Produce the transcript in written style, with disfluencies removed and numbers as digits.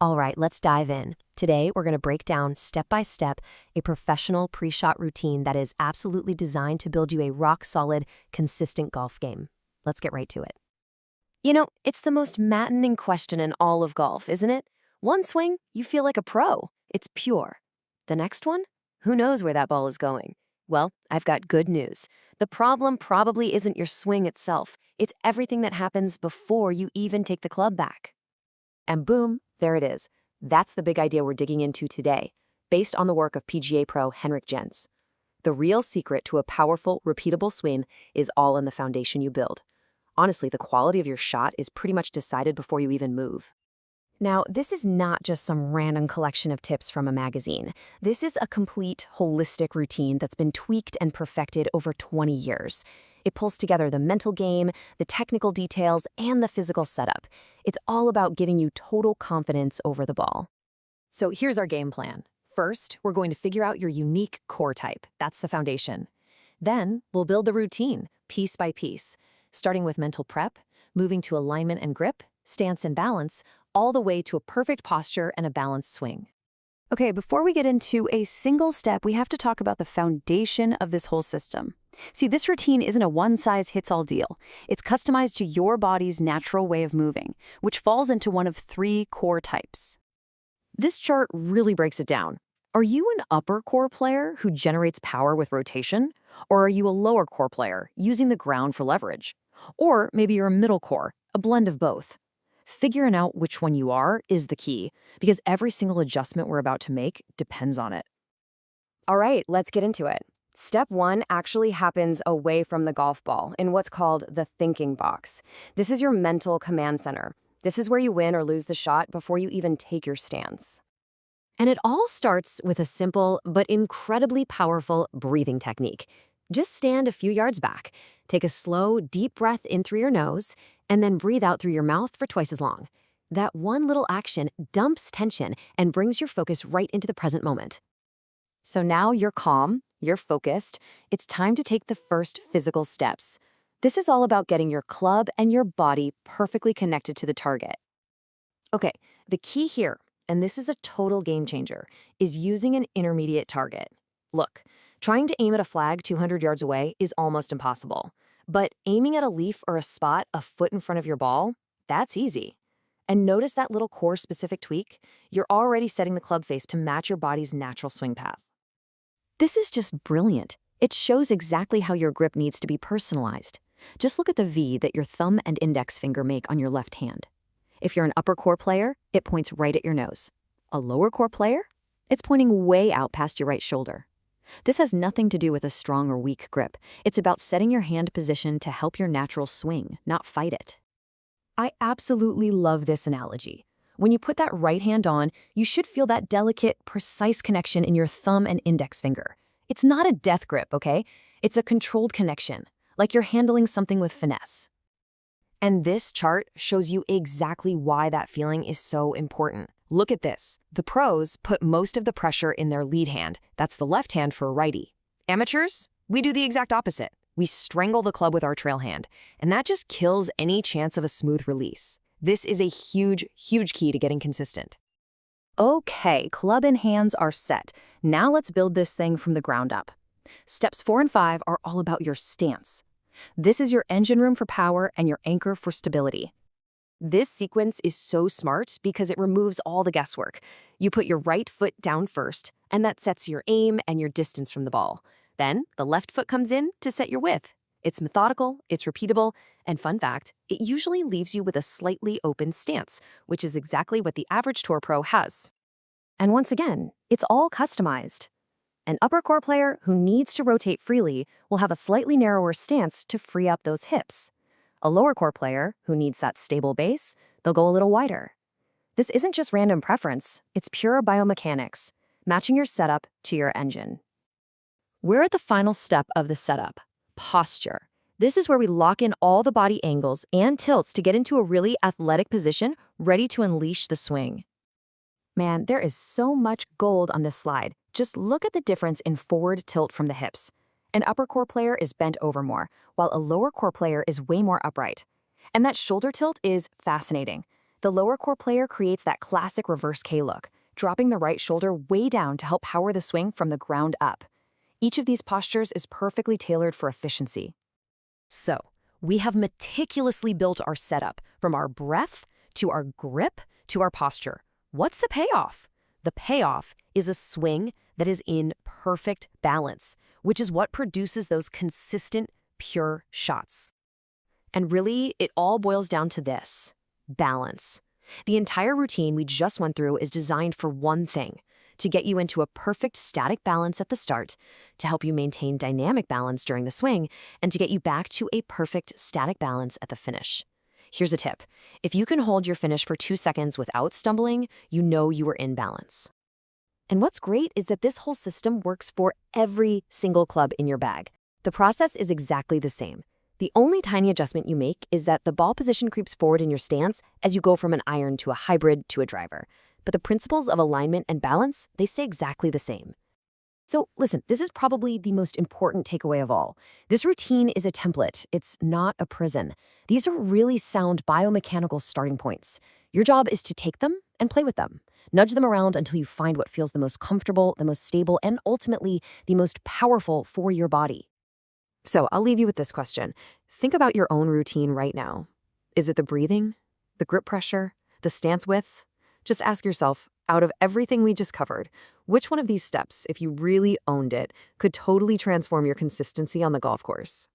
All right, let's dive in. Today, we're going to break down step by step a professional pre-shot routine that is absolutely designed to build you a rock-solid, consistent golf game. Let's get right to it. It's the most maddening question in all of golf, isn't it? One swing, you feel like a pro. It's pure. The next one? Who knows where that ball is going? Well, I've got good news. The problem probably isn't your swing itself. It's everything that happens before you even take the club back. And boom, there it is. That's the big idea we're digging into today, based on the work of PGA pro Henrik Jens. The real secret to a powerful, repeatable swing is all in the foundation you build. Honestly, the quality of your shot is pretty much decided before you even move. Now, this is not just some random collection of tips from a magazine. This is a complete, holistic routine that's been tweaked and perfected over 20 years. It pulls together the mental game, the technical details, and the physical setup. It's all about giving you total confidence over the ball. So here's our game plan. First, we're going to figure out your unique core type. That's the foundation. Then, we'll build the routine, piece by piece, starting with mental prep, moving to alignment and grip, stance and balance, all the way to a perfect posture and a balanced swing. Okay, before we get into a single step, we have to talk about the foundation of this whole system. See, this routine isn't a one-size-fits-all deal. It's customized to your body's natural way of moving, which falls into one of three core types. This chart really breaks it down. Are you an upper core player who generates power with rotation? Or are you a lower core player using the ground for leverage? Or maybe you're a middle core, a blend of both. Figuring out which one you are is the key, because every single adjustment we're about to make depends on it. All right, let's get into it. Step one actually happens away from the golf ball in what's called the thinking box. This is your mental command center. This is where you win or lose the shot before you even take your stance. And it all starts with a simple but incredibly powerful breathing technique. Just stand a few yards back, take a slow, deep breath in through your nose, and then breathe out through your mouth for twice as long. That one little action dumps tension and brings your focus right into the present moment. So now you're calm, you're focused, it's time to take the first physical steps. This is all about getting your club and your body perfectly connected to the target. Okay, the key here, and this is a total game changer, is using an intermediate target. Look, trying to aim at a flag 200 yards away is almost impossible. But aiming at a leaf or a spot a foot in front of your ball, that's easy. And notice that little core-specific tweak? You're already setting the club face to match your body's natural swing path. This is just brilliant. It shows exactly how your grip needs to be personalized. Just look at the V that your thumb and index finger make on your left hand. If you're an upper core player, it points right at your nose. A lower core player? It's pointing way out past your right shoulder. This has nothing to do with a strong or weak grip. It's about setting your hand position to help your natural swing, not fight it. I absolutely love this analogy. When you put that right hand on, you should feel that delicate, precise connection in your thumb and index finger. It's not a death grip, okay? It's a controlled connection, like you're handling something with finesse. And this chart shows you exactly why that feeling is so important. Look at this. The pros put most of the pressure in their lead hand. That's the left hand for a righty. Amateurs, we do the exact opposite. We strangle the club with our trail hand, and that just kills any chance of a smooth release. This is a huge, huge key to getting consistent. Okay, club and hands are set. Now let's build this thing from the ground up. Steps 4 and 5 are all about your stance. This is your engine room for power and your anchor for stability. This sequence is so smart because it removes all the guesswork. You put your right foot down first, and that sets your aim and your distance from the ball. Then, the left foot comes in to set your width. It's methodical, it's repeatable, and fun fact, it usually leaves you with a slightly open stance, which is exactly what the average tour pro has. And once again, it's all customized. An upper core player who needs to rotate freely will have a slightly narrower stance to free up those hips. A lower core player who needs that stable base, they'll go a little wider. This isn't just random preference, it's pure biomechanics, matching your setup to your engine. We're at the final step of the setup, posture. This is where we lock in all the body angles and tilts to get into a really athletic position, ready to unleash the swing. Man, there is so much gold on this slide. Just look at the difference in forward tilt from the hips. An upper core player is bent over more, while a lower core player is way more upright. And that shoulder tilt is fascinating. The lower core player creates that classic reverse K look, dropping the right shoulder way down to help power the swing from the ground up. Each of these postures is perfectly tailored for efficiency. So, we have meticulously built our setup, from our breath to our grip to our posture. What's the payoff? The payoff is a swing that is in perfect balance, which is what produces those consistent, pure shots. And really, it all boils down to this: balance. The entire routine we just went through is designed for one thing: to get you into a perfect static balance at the start, to help you maintain dynamic balance during the swing, and to get you back to a perfect static balance at the finish. Here's a tip: if you can hold your finish for 2 seconds without stumbling, you know you are in balance. And what's great is that this whole system works for every single club in your bag. The process is exactly the same. The only tiny adjustment you make is that the ball position creeps forward in your stance as you go from an iron to a hybrid to a driver. But the principles of alignment and balance, they stay exactly the same. So listen, this is probably the most important takeaway of all. This routine is a template. It's not a prison. These are really sound biomechanical starting points. Your job is to take them and play with them. Nudge them around until you find what feels the most comfortable, the most stable, and ultimately the most powerful for your body. So I'll leave you with this question. Think about your own routine right now. Is it the breathing, the grip pressure, the stance width? Just ask yourself, out of everything we just covered, which one of these steps, if you really owned it, could totally transform your consistency on the golf course?